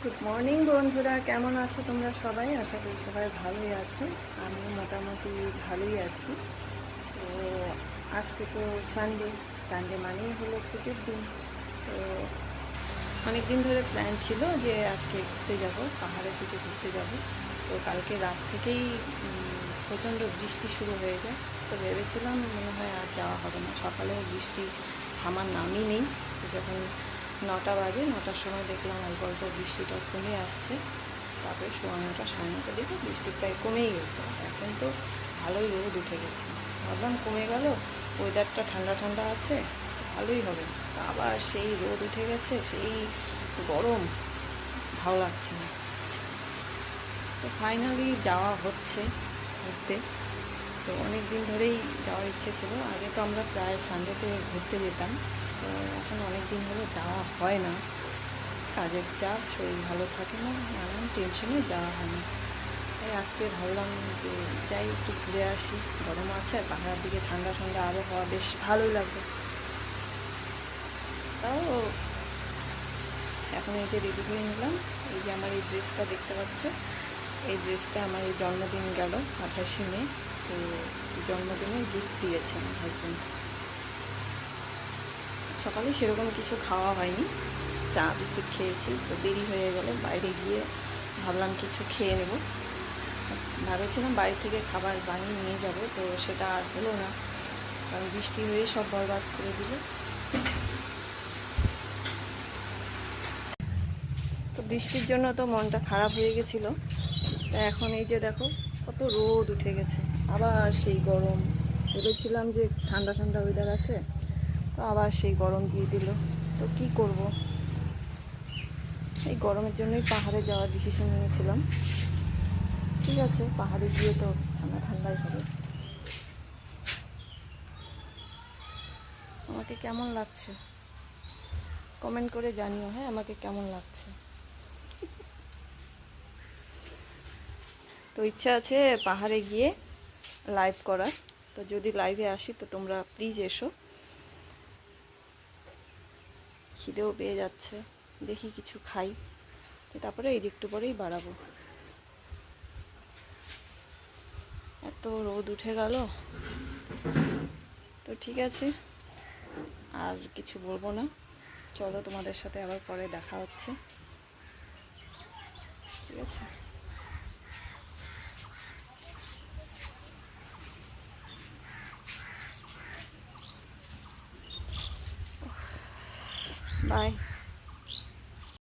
Good morning বন্ধুরা, কেমন আছো তোমরা সবাই? আশা করি সবাই ভালোই আছো। আমি মোটামুটি ভালোই আছি। তো আজকে তো সানডে। সানডে মানেই হলো ছুটির দিন। তো অনেক দিন ধরে প্ল্যান ছিল যে আজকে ঘুরতে যাব, পাহাড়ের দিকে ঘুরতে যাব। তো কালকে রাত থেকেই প্রচণ্ড বৃষ্টি শুরু হয়ে যায়। তো ভেবেছিলাম মনে হয় আর যাওয়া হবে না। সকালেও বৃষ্টি থামার নামই নেই। তো যখন 9টা বাজে, 9টার সময় দেখলাম অল্প অল্প বৃষ্টিটা কমে আসছে। তারপরে 9:15 9:30 দিকে বৃষ্টি প্রায় কমেই গেছে। এখন তো ভালোই রোদ উঠে গেছে। ভাবলাম কমে গেল, ওয়েদারটা ঠান্ডা ঠান্ডা আছে, ভালোই হবে। আবার সেই রোদ উঠে গেছে, সেই গরম, ভালো লাগছে না। তো ফাইনালি যাওয়া হচ্ছে ঘুরতে। তো অনেক দিন ধরেই যাওয়ার ইচ্ছে ছিল। আগে তো আমরা প্রায় সানডেতে ঘুরতে যেতাম। তো এখন অনেক দিন হলো যাওয়া হয় না। কাজের চাপ, শরীর ভালো থাকে না, নানান টেনশনে যাওয়া হয় না। তাই আজকে ভাবলাম যে যাই, একটু ঘুরে আসি। গরম আছে, পাহাড়ের দিকে ঠান্ডা ঠান্ডা আবহাওয়া, বেশ ভালোই লাগবে। তাও এখন এই যে রেডি হয়ে নিলাম। এই যে আমার এই ড্রেসটা দেখতে পাচ্ছ, এই ড্রেসটা আমার এই জন্মদিন গেল 28শে মে। তো জন্মদিনে গিফট দিয়েছে আমার হাজব্যান্ড। সকালে সেরকম কিছু খাওয়া হয়নি, চা বিস্কুট খেয়েছি। তো দেরি হয়ে গেল, বাইরে গিয়ে ভাবলাম কিছু খেয়ে নেব। ভেবেছিলাম বাড়ি থেকে খাবার বানিয়ে নিয়ে যাব, তো সেটা আর হলো না, কারণ বৃষ্টি হয়ে সব বরবাদ করে দিল। তো বৃষ্টির জন্য তো মনটা খারাপ হয়ে গেছিলো। তা এখন এই যে দেখো, কত রোদ উঠে গেছে, আবার সেই গরম। ভেবেছিলাম যে ঠান্ডা ঠান্ডা ওয়েদার আছে, তো আবার সেই গরম দিয়ে দিল। তো কি করব, এই গরমের জন্যই পাহাড়ে যাওয়ার ডিসিশন নিয়েছিলাম। ঠিক আছে, পাহাড়ে গিয়ে তো ঠান্ডা ঠান্ডাই হবে। আমাকে কেমন লাগছে কমেন্ট করে জানিও, হ্যাঁ, আমাকে কেমন লাগছে। তো ইচ্ছা আছে পাহাড়ে গিয়ে লাইভ করার। তো যদি লাইভে আসি তো তোমরা প্লিজ এসো। খিদেও পেয়ে যাচ্ছে, দেখি কিছু খাই, তারপরে এই যে একটু পরেই বাড়াবো। এত রোদ উঠে গেল। তো ঠিক আছে, আর কিছু বলবো না। চলো, তোমাদের সাথে আবার পরে দেখা হচ্ছে। ঠিক আছে, বাই।